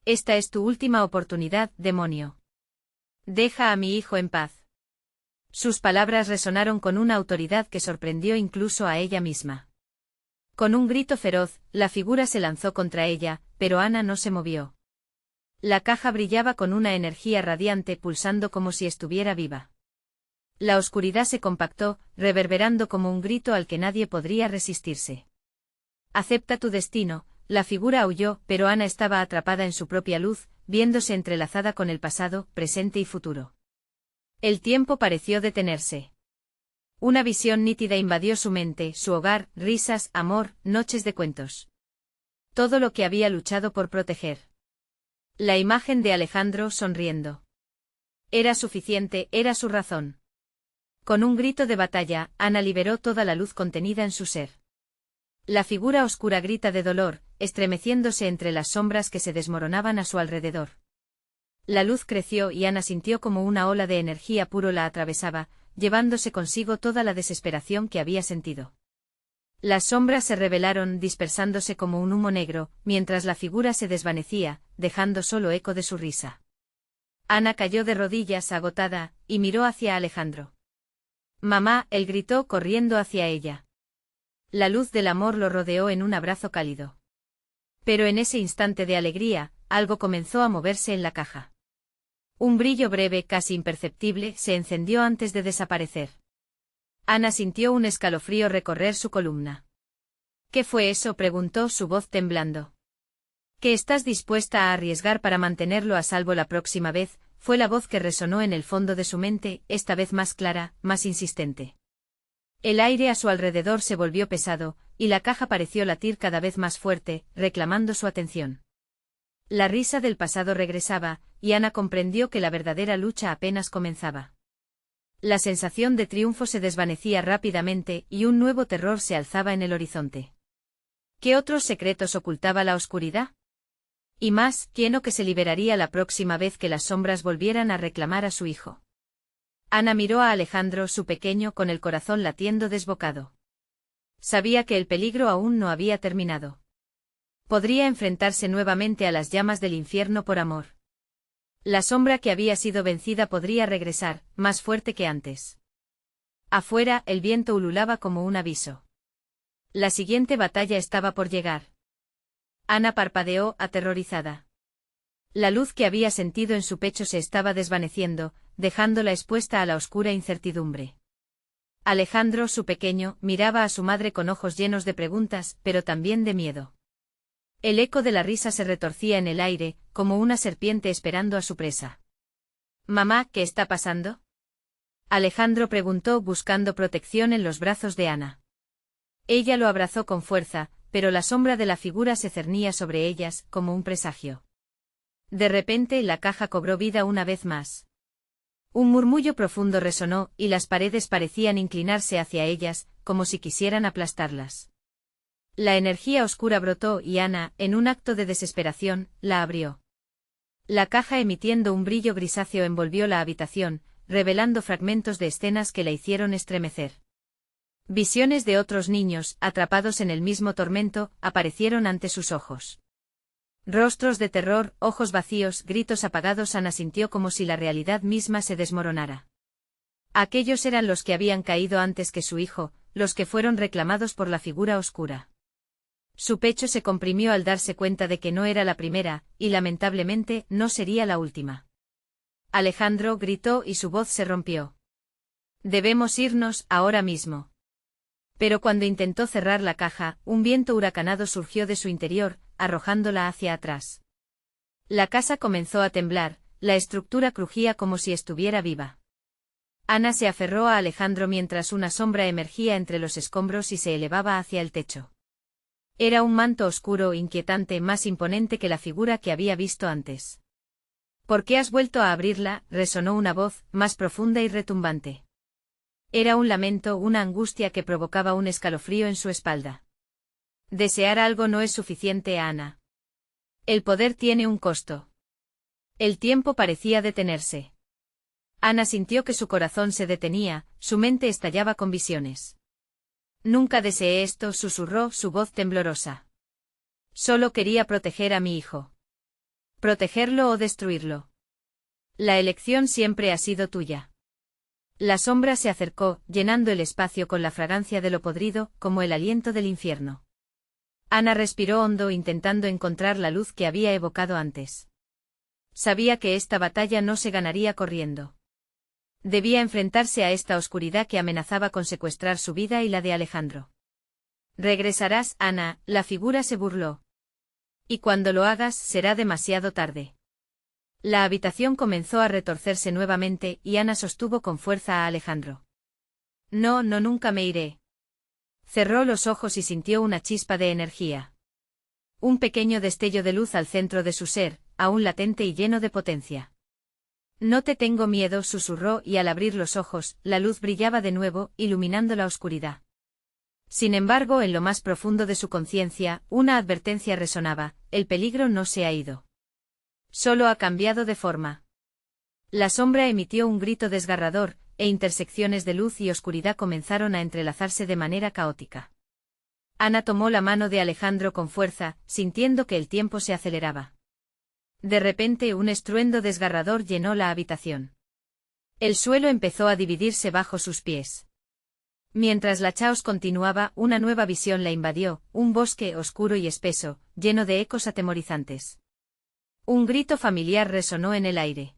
Esta es tu última oportunidad, demonio. Deja a mi hijo en paz. Sus palabras resonaron con una autoridad que sorprendió incluso a ella misma. Con un grito feroz, la figura se lanzó contra ella, pero Ana no se movió. La caja brillaba con una energía radiante, pulsando como si estuviera viva. La oscuridad se compactó, reverberando como un grito al que nadie podría resistirse. Acepta tu destino. La figura aulló, pero Ana estaba atrapada en su propia luz, viéndose entrelazada con el pasado, presente y futuro. El tiempo pareció detenerse. Una visión nítida invadió su mente, su hogar, risas, amor, noches de cuentos. Todo lo que había luchado por proteger. La imagen de Alejandro sonriendo. Era suficiente, era su razón. Con un grito de batalla, Ana liberó toda la luz contenida en su ser. La figura oscura grita de dolor, estremeciéndose entre las sombras que se desmoronaban a su alrededor. La luz creció y Ana sintió como una ola de energía puro la atravesaba, llevándose consigo toda la desesperación que había sentido. Las sombras se revelaron dispersándose como un humo negro, mientras la figura se desvanecía, dejando solo eco de su risa. Ana cayó de rodillas agotada, y miró hacia Alejandro. «Mamá», él gritó corriendo hacia ella. La luz del amor lo rodeó en un abrazo cálido. Pero en ese instante de alegría, algo comenzó a moverse en la caja. Un brillo breve, casi imperceptible, se encendió antes de desaparecer. Ana sintió un escalofrío recorrer su columna. «¿Qué fue eso?», preguntó, su voz temblando. «¿Qué estás dispuesta a arriesgar para mantenerlo a salvo la próxima vez?», fue la voz que resonó en el fondo de su mente, esta vez más clara, más insistente. El aire a su alrededor se volvió pesado, y la caja pareció latir cada vez más fuerte, reclamando su atención. La risa del pasado regresaba, y Ana comprendió que la verdadera lucha apenas comenzaba. La sensación de triunfo se desvanecía rápidamente y un nuevo terror se alzaba en el horizonte. ¿Qué otros secretos ocultaba la oscuridad? Y más, ¿quién o que se liberaría la próxima vez que las sombras volvieran a reclamar a su hijo? Ana miró a Alejandro, su pequeño, con el corazón latiendo desbocado. Sabía que el peligro aún no había terminado. Podría enfrentarse nuevamente a las llamas del infierno por amor. La sombra que había sido vencida podría regresar, más fuerte que antes. Afuera, el viento ululaba como un aviso. La siguiente batalla estaba por llegar. Ana parpadeó, aterrorizada. La luz que había sentido en su pecho se estaba desvaneciendo, dejándola expuesta a la oscura incertidumbre. Alejandro, su pequeño, miraba a su madre con ojos llenos de preguntas, pero también de miedo. El eco de la risa se retorcía en el aire, como una serpiente esperando a su presa. «Mamá, ¿qué está pasando?», Alejandro preguntó, buscando protección en los brazos de Ana. Ella lo abrazó con fuerza, pero la sombra de la figura se cernía sobre ellas, como un presagio. De repente la caja cobró vida una vez más. Un murmullo profundo resonó, y las paredes parecían inclinarse hacia ellas, como si quisieran aplastarlas. La energía oscura brotó y Ana, en un acto de desesperación, la abrió. La caja, emitiendo un brillo grisáceo, envolvió la habitación, revelando fragmentos de escenas que la hicieron estremecer. Visiones de otros niños, atrapados en el mismo tormento, aparecieron ante sus ojos. Rostros de terror, ojos vacíos, gritos apagados. Ana sintió como si la realidad misma se desmoronara. Aquellos eran los que habían caído antes que su hijo, los que fueron reclamados por la figura oscura. Su pecho se comprimió al darse cuenta de que no era la primera, y lamentablemente no sería la última. Alejandro gritó y su voz se rompió. «Debemos irnos, ahora mismo». Pero cuando intentó cerrar la caja, un viento huracanado surgió de su interior, arrojándola hacia atrás. La casa comenzó a temblar, la estructura crujía como si estuviera viva. Ana se aferró a Alejandro mientras una sombra emergía entre los escombros y se elevaba hacia el techo. Era un manto oscuro, inquietante, más imponente que la figura que había visto antes. «¿Por qué has vuelto a abrirla?», resonó una voz, más profunda y retumbante. Era un lamento, una angustia que provocaba un escalofrío en su espalda. Desear algo no es suficiente, Ana. El poder tiene un costo. El tiempo parecía detenerse. Ana sintió que su corazón se detenía, su mente estallaba con visiones. «Nunca deseé esto», susurró, su voz temblorosa. «Solo quería proteger a mi hijo. Protegerlo o destruirlo. La elección siempre ha sido tuya». La sombra se acercó, llenando el espacio con la fragancia de lo podrido, como el aliento del infierno. Ana respiró hondo, intentando encontrar la luz que había evocado antes. Sabía que esta batalla no se ganaría corriendo. Debía enfrentarse a esta oscuridad que amenazaba con secuestrar su vida y la de Alejandro. «Regresarás, Ana», la figura se burló. «Y cuando lo hagas será demasiado tarde». La habitación comenzó a retorcerse nuevamente y Ana sostuvo con fuerza a Alejandro. «No, no, nunca me iré». Cerró los ojos y sintió una chispa de energía. Un pequeño destello de luz al centro de su ser, aún latente y lleno de potencia. «No te tengo miedo», susurró, y al abrir los ojos, la luz brillaba de nuevo, iluminando la oscuridad. Sin embargo, en lo más profundo de su conciencia, una advertencia resonaba: el peligro no se ha ido. Solo ha cambiado de forma. La sombra emitió un grito desgarrador, e intersecciones de luz y oscuridad comenzaron a entrelazarse de manera caótica. Ana tomó la mano de Alejandro con fuerza, sintiendo que el tiempo se aceleraba. De repente un estruendo desgarrador llenó la habitación. El suelo empezó a dividirse bajo sus pies. Mientras la caos continuaba, una nueva visión la invadió, un bosque oscuro y espeso, lleno de ecos atemorizantes. Un grito familiar resonó en el aire.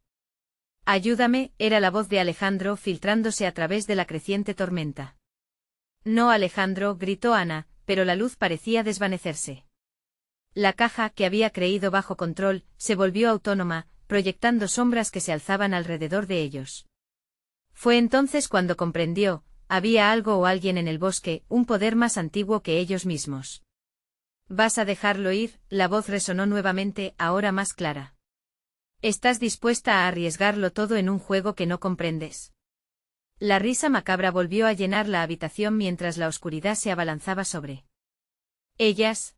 «Ayúdame», era la voz de Alejandro filtrándose a través de la creciente tormenta. «No, Alejandro», gritó Ana, pero la luz parecía desvanecerse. La caja, que había creído bajo control, se volvió autónoma, proyectando sombras que se alzaban alrededor de ellos. Fue entonces cuando comprendió: había algo o alguien en el bosque, un poder más antiguo que ellos mismos. «¿Vas a dejarlo ir?», la voz resonó nuevamente, ahora más clara. «¿Estás dispuesta a arriesgarlo todo en un juego que no comprendes?». La risa macabra volvió a llenar la habitación mientras la oscuridad se abalanzaba sobre ellas.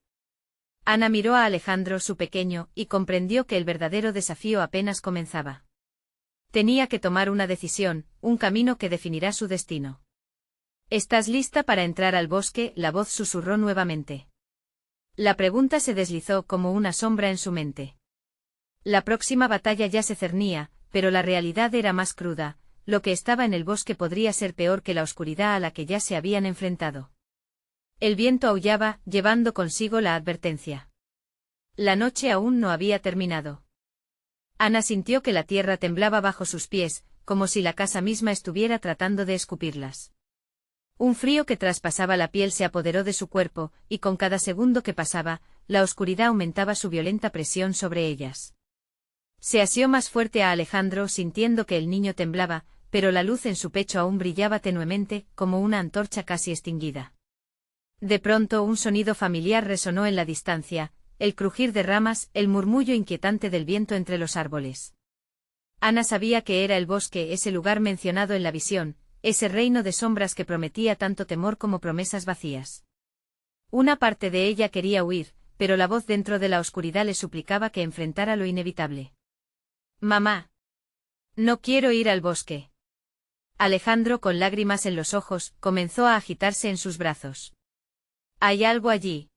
Ana miró a Alejandro, su pequeño, y comprendió que el verdadero desafío apenas comenzaba. Tenía que tomar una decisión, un camino que definirá su destino. «¿Estás lista para entrar al bosque?», la voz susurró nuevamente. La pregunta se deslizó como una sombra en su mente. La próxima batalla ya se cernía, pero la realidad era más cruda: lo que estaba en el bosque podría ser peor que la oscuridad a la que ya se habían enfrentado. El viento aullaba, llevando consigo la advertencia. La noche aún no había terminado. Ana sintió que la tierra temblaba bajo sus pies, como si la casa misma estuviera tratando de escupirlas. Un frío que traspasaba la piel se apoderó de su cuerpo, y con cada segundo que pasaba, la oscuridad aumentaba su violenta presión sobre ellas. Se asió más fuerte a Alejandro, sintiendo que el niño temblaba, pero la luz en su pecho aún brillaba tenuemente, como una antorcha casi extinguida. De pronto un sonido familiar resonó en la distancia: el crujir de ramas, el murmullo inquietante del viento entre los árboles. Ana sabía que era el bosque, ese lugar mencionado en la visión, ese reino de sombras que prometía tanto temor como promesas vacías. Una parte de ella quería huir, pero la voz dentro de la oscuridad le suplicaba que enfrentara lo inevitable. «Mamá. No quiero ir al bosque». Alejandro, con lágrimas en los ojos, comenzó a agitarse en sus brazos. «Hay algo allí.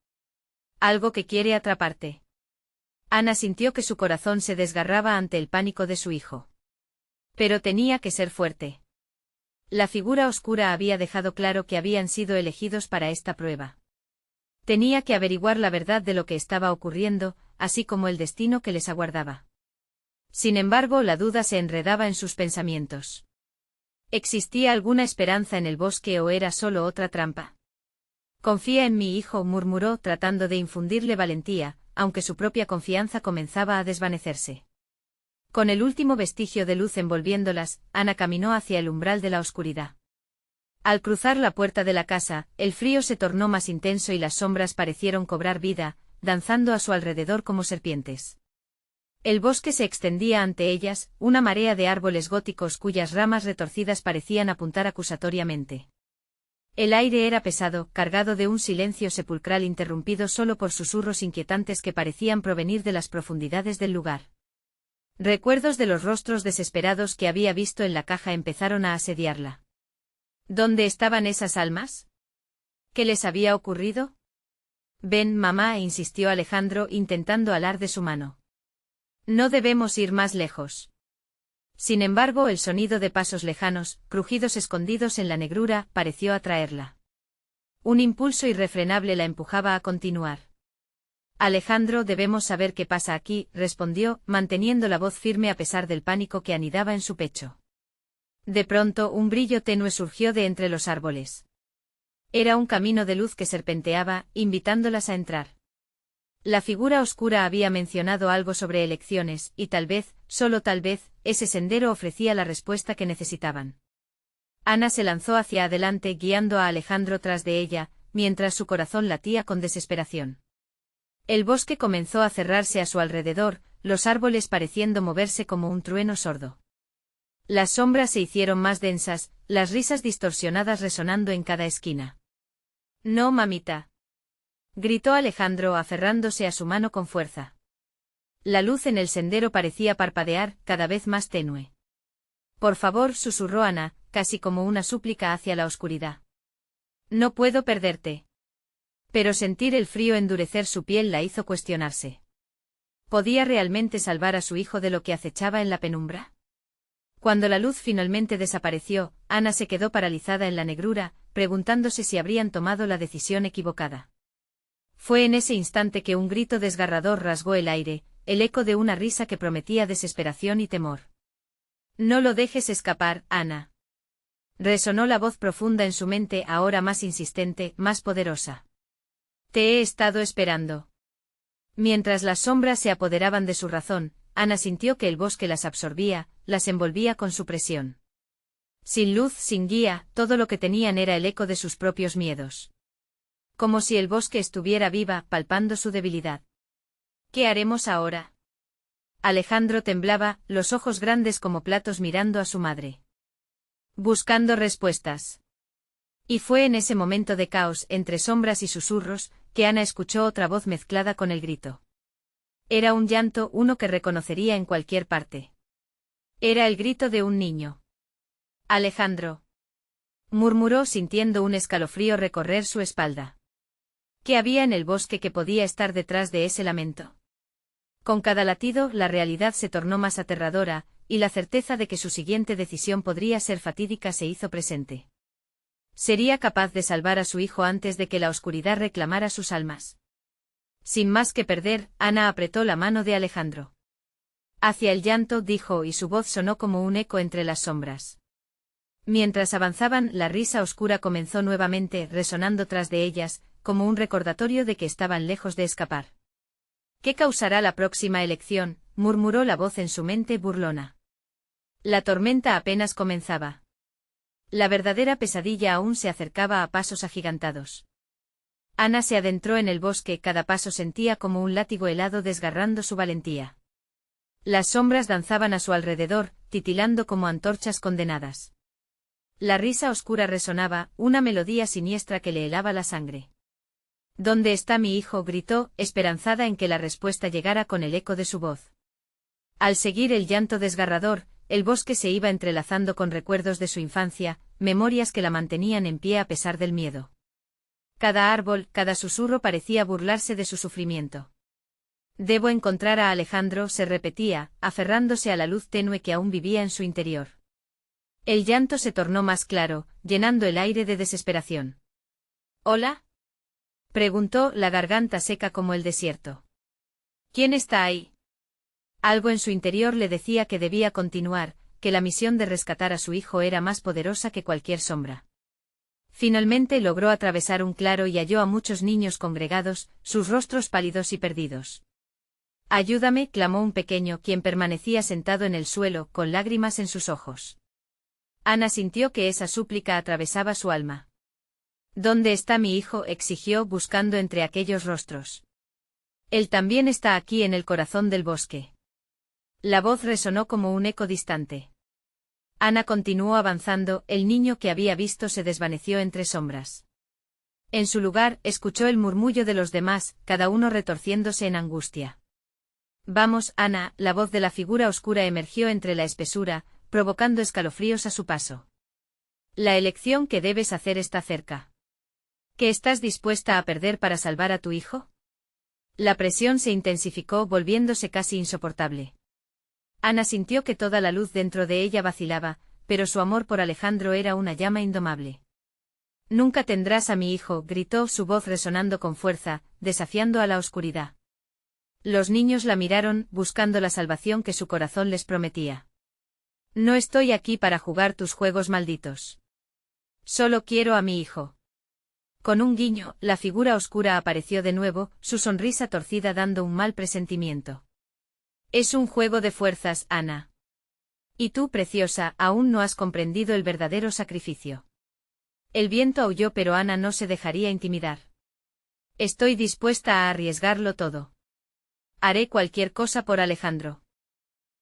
Algo que quiere atraparte». Ana sintió que su corazón se desgarraba ante el pánico de su hijo. Pero tenía que ser fuerte. La figura oscura había dejado claro que habían sido elegidos para esta prueba. Tenía que averiguar la verdad de lo que estaba ocurriendo, así como el destino que les aguardaba. Sin embargo, la duda se enredaba en sus pensamientos. ¿Existía alguna esperanza en el bosque o era solo otra trampa? «Confía en mi hijo», murmuró, tratando de infundirle valentía, aunque su propia confianza comenzaba a desvanecerse. Con el último vestigio de luz envolviéndolas, Ana caminó hacia el umbral de la oscuridad. Al cruzar la puerta de la casa, el frío se tornó más intenso y las sombras parecieron cobrar vida, danzando a su alrededor como serpientes. El bosque se extendía ante ellas, una marea de árboles góticos cuyas ramas retorcidas parecían apuntar acusatoriamente. El aire era pesado, cargado de un silencio sepulcral interrumpido solo por susurros inquietantes que parecían provenir de las profundidades del lugar. Recuerdos de los rostros desesperados que había visto en la caja empezaron a asediarla. ¿Dónde estaban esas almas? ¿Qué les había ocurrido? «Ven, mamá», insistió Alejandro, intentando alar de su mano. «No debemos ir más lejos». Sin embargo, el sonido de pasos lejanos, crujidos escondidos en la negrura, pareció atraerla. Un impulso irrefrenable la empujaba a continuar. «Alejandro, debemos saber qué pasa aquí», respondió, manteniendo la voz firme a pesar del pánico que anidaba en su pecho. De pronto, un brillo tenue surgió de entre los árboles. Era un camino de luz que serpenteaba, invitándolas a entrar. La figura oscura había mencionado algo sobre elecciones, y tal vez, solo tal vez, ese sendero ofrecía la respuesta que necesitaban. Ana se lanzó hacia adelante guiando a Alejandro tras de ella, mientras su corazón latía con desesperación. El bosque comenzó a cerrarse a su alrededor, los árboles pareciendo moverse como un trueno sordo. Las sombras se hicieron más densas, las risas distorsionadas resonando en cada esquina. No, mamita. Gritó Alejandro aferrándose a su mano con fuerza. La luz en el sendero parecía parpadear, cada vez más tenue. Por favor, susurró Ana, casi como una súplica hacia la oscuridad. No puedo perderte. Pero sentir el frío endurecer su piel la hizo cuestionarse. ¿Podía realmente salvar a su hijo de lo que acechaba en la penumbra? Cuando la luz finalmente desapareció, Ana se quedó paralizada en la negrura, preguntándose si habrían tomado la decisión equivocada. Fue en ese instante que un grito desgarrador rasgó el aire, el eco de una risa que prometía desesperación y temor. No lo dejes escapar, Ana. Resonó la voz profunda en su mente, ahora más insistente, más poderosa. Te he estado esperando. Mientras las sombras se apoderaban de su razón, Ana sintió que el bosque las absorbía, las envolvía con su presión. Sin luz, sin guía, todo lo que tenían era el eco de sus propios miedos. Como si el bosque estuviera viva, palpando su debilidad. ¿Qué haremos ahora? Alejandro temblaba, los ojos grandes como platos mirando a su madre. Buscando respuestas. Y fue en ese momento de caos, entre sombras y susurros, que Ana escuchó otra voz mezclada con el grito. Era un llanto, uno que reconocería en cualquier parte. Era el grito de un niño. Alejandro. Murmuró sintiendo un escalofrío recorrer su espalda. ¿Qué había en el bosque que podía estar detrás de ese lamento? Con cada latido, la realidad se tornó más aterradora, y la certeza de que su siguiente decisión podría ser fatídica se hizo presente. ¿Sería capaz de salvar a su hijo antes de que la oscuridad reclamara sus almas? Sin más que perder, Ana apretó la mano de Alejandro. Hacia el llanto, dijo, y su voz sonó como un eco entre las sombras. Mientras avanzaban, la risa oscura comenzó nuevamente, resonando tras de ellas, como un recordatorio de que estaban lejos de escapar. ¿Qué causará la próxima elección?, murmuró la voz en su mente burlona. La tormenta apenas comenzaba. La verdadera pesadilla aún se acercaba a pasos agigantados. Ana se adentró en el bosque, cada paso sentía como un látigo helado desgarrando su valentía. Las sombras danzaban a su alrededor, titilando como antorchas condenadas. La risa oscura resonaba, una melodía siniestra que le helaba la sangre. ¿Dónde está mi hijo?, gritó, esperanzada en que la respuesta llegara con el eco de su voz. Al seguir el llanto desgarrador, el bosque se iba entrelazando con recuerdos de su infancia, memorias que la mantenían en pie a pesar del miedo. Cada árbol, cada susurro parecía burlarse de su sufrimiento. Debo encontrar a Alejandro, se repetía, aferrándose a la luz tenue que aún vivía en su interior. El llanto se tornó más claro, llenando el aire de desesperación. ¿Hola?, preguntó, la garganta seca como el desierto. ¿Quién está ahí? Algo en su interior le decía que debía continuar, que la misión de rescatar a su hijo era más poderosa que cualquier sombra. Finalmente logró atravesar un claro y halló a muchos niños congregados, sus rostros pálidos y perdidos. Ayúdame, clamó un pequeño, quien permanecía sentado en el suelo, con lágrimas en sus ojos. Ana sintió que esa súplica atravesaba su alma. ¿Dónde está mi hijo?, exigió, buscando entre aquellos rostros. Él también está aquí en el corazón del bosque. La voz resonó como un eco distante. Ana continuó avanzando, el niño que había visto se desvaneció entre sombras. En su lugar, escuchó el murmullo de los demás, cada uno retorciéndose en angustia. Vamos, Ana, la voz de la figura oscura emergió entre la espesura, provocando escalofríos a su paso. La elección que debes hacer está cerca. ¿Qué estás dispuesta a perder para salvar a tu hijo? La presión se intensificó, volviéndose casi insoportable. Ana sintió que toda la luz dentro de ella vacilaba, pero su amor por Alejandro era una llama indomable. Nunca tendrás a mi hijo, gritó, su voz resonando con fuerza, desafiando a la oscuridad. Los niños la miraron, buscando la salvación que su corazón les prometía. No estoy aquí para jugar tus juegos malditos. Solo quiero a mi hijo. Con un guiño, la figura oscura apareció de nuevo, su sonrisa torcida dando un mal presentimiento. Es un juego de fuerzas, Ana. Y tú, preciosa, aún no has comprendido el verdadero sacrificio. El viento aulló, pero Ana no se dejaría intimidar. Estoy dispuesta a arriesgarlo todo. Haré cualquier cosa por Alejandro.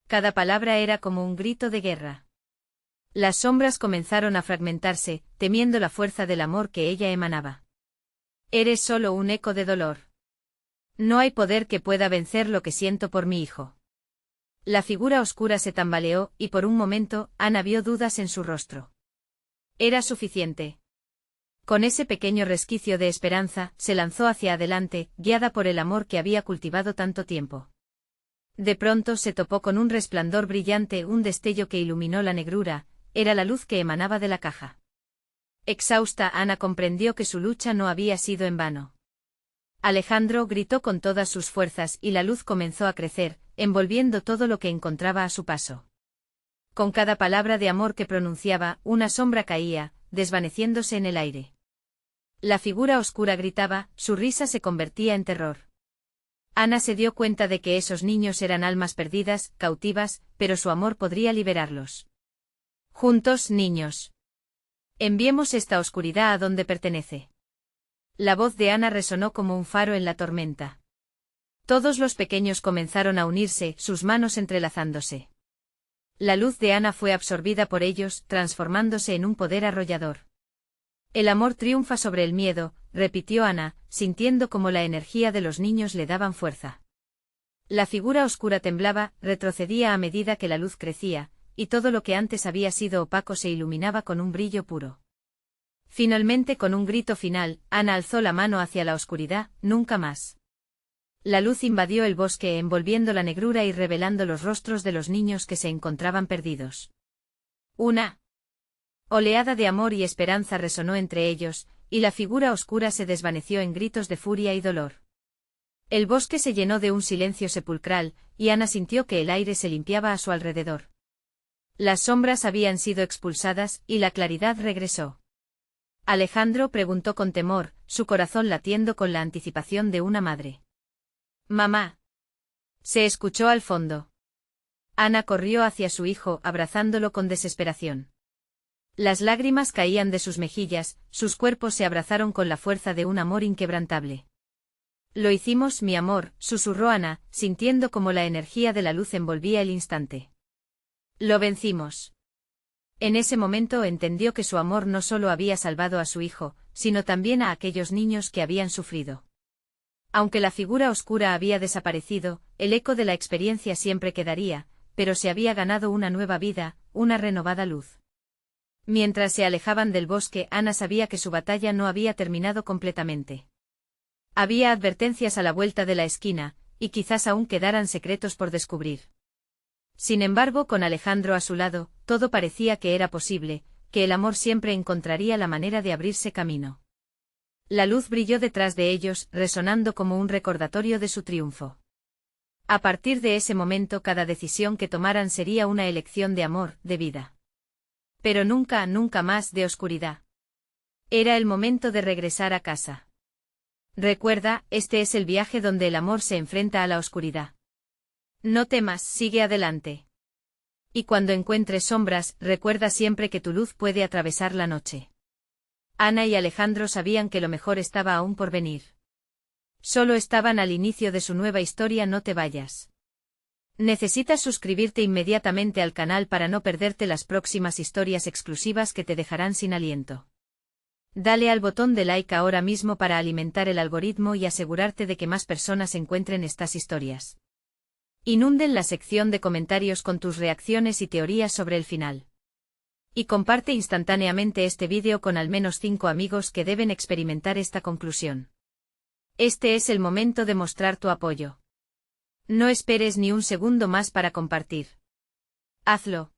Cada palabra era como un grito de guerra. Las sombras comenzaron a fragmentarse, temiendo la fuerza del amor que ella emanaba. Eres solo un eco de dolor. No hay poder que pueda vencer lo que siento por mi hijo. La figura oscura se tambaleó, y por un momento, Ana vio dudas en su rostro. Era suficiente. Con ese pequeño resquicio de esperanza, se lanzó hacia adelante, guiada por el amor que había cultivado tanto tiempo. De pronto se topó con un resplandor brillante, un destello que iluminó la negrura, era la luz que emanaba de la caja. Exhausta, Ana comprendió que su lucha no había sido en vano. Alejandro gritó con todas sus fuerzas y la luz comenzó a crecer, envolviendo todo lo que encontraba a su paso. Con cada palabra de amor que pronunciaba, una sombra caía, desvaneciéndose en el aire. La figura oscura gritaba, su risa se convertía en terror. Ana se dio cuenta de que esos niños eran almas perdidas, cautivas, pero su amor podría liberarlos. Juntos, niños. Enviemos esta oscuridad a donde pertenece. La voz de Ana resonó como un faro en la tormenta. Todos los pequeños comenzaron a unirse, sus manos entrelazándose. La luz de Ana fue absorbida por ellos, transformándose en un poder arrollador. El amor triunfa sobre el miedo, repitió Ana, sintiendo como la energía de los niños le daban fuerza. La figura oscura temblaba, retrocedía a medida que la luz crecía, y todo lo que antes había sido opaco se iluminaba con un brillo puro. Finalmente, con un grito final, Ana alzó la mano hacia la oscuridad, nunca más. La luz invadió el bosque envolviendo la negrura y revelando los rostros de los niños que se encontraban perdidos. Una oleada de amor y esperanza resonó entre ellos, y la figura oscura se desvaneció en gritos de furia y dolor. El bosque se llenó de un silencio sepulcral, y Ana sintió que el aire se limpiaba a su alrededor. Las sombras habían sido expulsadas, y la claridad regresó. Alejandro preguntó con temor, su corazón latiendo con la anticipación de una madre. «Mamá». Se escuchó al fondo. Ana corrió hacia su hijo, abrazándolo con desesperación. Las lágrimas caían de sus mejillas, sus cuerpos se abrazaron con la fuerza de un amor inquebrantable. «Lo hicimos, mi amor», susurró Ana, sintiendo como la energía de la luz envolvía el instante. «Lo vencimos». En ese momento entendió que su amor no solo había salvado a su hijo, sino también a aquellos niños que habían sufrido. Aunque la figura oscura había desaparecido, el eco de la experiencia siempre quedaría, pero se había ganado una nueva vida, una renovada luz. Mientras se alejaban del bosque, Ana sabía que su batalla no había terminado completamente. Había advertencias a la vuelta de la esquina, y quizás aún quedaran secretos por descubrir. Sin embargo, con Alejandro a su lado, todo parecía que era posible, que el amor siempre encontraría la manera de abrirse camino. La luz brilló detrás de ellos, resonando como un recordatorio de su triunfo. A partir de ese momento, cada decisión que tomaran sería una elección de amor, de vida. Pero nunca, nunca más de oscuridad. Era el momento de regresar a casa. Recuerda, este es el viaje donde el amor se enfrenta a la oscuridad. No temas, sigue adelante. Y cuando encuentres sombras, recuerda siempre que tu luz puede atravesar la noche. Ana y Alejandro sabían que lo mejor estaba aún por venir. Solo estaban al inicio de su nueva historia. No te vayas. Necesitas suscribirte inmediatamente al canal para no perderte las próximas historias exclusivas que te dejarán sin aliento. Dale al botón de like ahora mismo para alimentar el algoritmo y asegurarte de que más personas encuentren estas historias. Inunden la sección de comentarios con tus reacciones y teorías sobre el final. Y comparte instantáneamente este vídeo con al menos 5 amigos que deben experimentar esta conclusión. Este es el momento de mostrar tu apoyo. No esperes ni un segundo más para compartir. Hazlo.